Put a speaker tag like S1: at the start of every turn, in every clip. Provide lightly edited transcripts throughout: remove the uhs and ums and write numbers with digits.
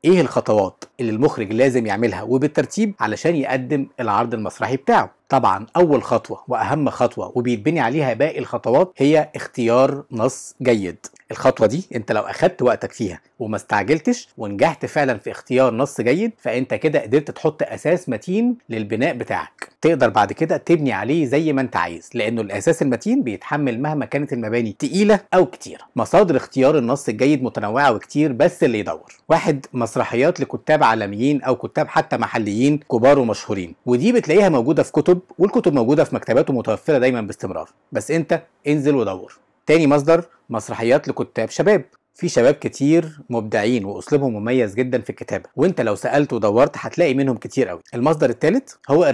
S1: ايه الخطوات اللي المخرج لازم يعملها وبالترتيب علشان يقدم العرض المسرحي بتاعه. طبعا اول خطوه واهم خطوه وبيتبني عليها باقي الخطوات هي اختيار نص جيد. الخطوه دي انت لو اخدت وقتك فيها وما استعجلتش ونجحت فعلا في اختيار نص جيد، فانت كده قدرت تحط اساس متين للبناء بتاعك، تقدر بعد كده تبني عليه زي ما انت عايز، لانه الاساس المتين بيتحمل مهما كانت المباني تقيله او كتيره. مصادر اختيار النص الجيد متنوعه وكتير، بس اللي يدور: واحد، مسرحيات لكتاب عالميين او كتاب حتى محليين كبار ومشهورين، ودي بتلاقيها موجوده في كتب، والكتب موجوده في مكتبات ومتوفره دايما باستمرار، بس انت انزل ودور. تاني مصدر، مسرحيات لكتاب شباب، في شباب كتير مبدعين واسلوبهم مميز جدا في الكتابه، وانت لو سالت ودورت هتلاقي منهم كتير قوي. المصدر الثالث هو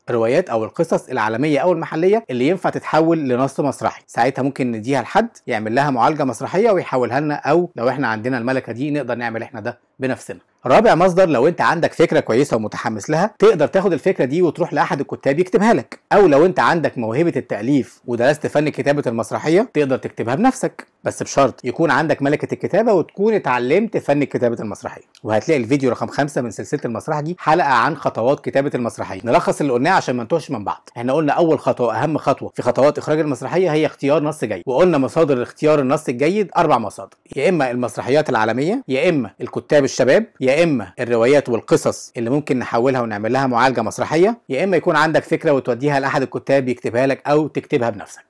S1: الروايات او القصص العالميه او المحليه اللي ينفع تتحول لنص مسرحي، ساعتها ممكن نديها لحد يعمل لها معالجه مسرحيه ويحولها لنا، او لو احنا عندنا الملكه دي نقدر نعمل احنا ده بنفسنا. رابع مصدر، لو انت عندك فكره كويسه ومتحمس لها، تقدر تاخد الفكره دي وتروح لاحد الكتاب يكتبها لك، او لو انت عندك موهبه التاليف ودرست فن كتابه المسرحيه تقدر تكتبها بنفسك، بس بشرط يكون عندك ملكه الكتابه وتكون اتعلمت فن كتابه المسرحيه. وهتلاقي الفيديو رقم 5 من سلسله المسرح دي حلقه عن خطوات كتابه المسرحيه. نلخص اللي قلناه عشان ما نتوهش من بعض. احنا قلنا اول خطوه واهم خطوه في خطوات اخراج المسرحيه هي اختيار نص جيد، وقلنا مصادر اختيار النص الجيد 4 مصادر: يا اما المسرحيات العالميه، يا اما الكتاب الشباب، يا اما الروايات والقصص اللي ممكن نحولها ونعمل لها معالجه مسرحيه، يا اما يكون عندك فكره وتوديها لاحد الكتاب يكتبها لك او تكتبها بنفسك.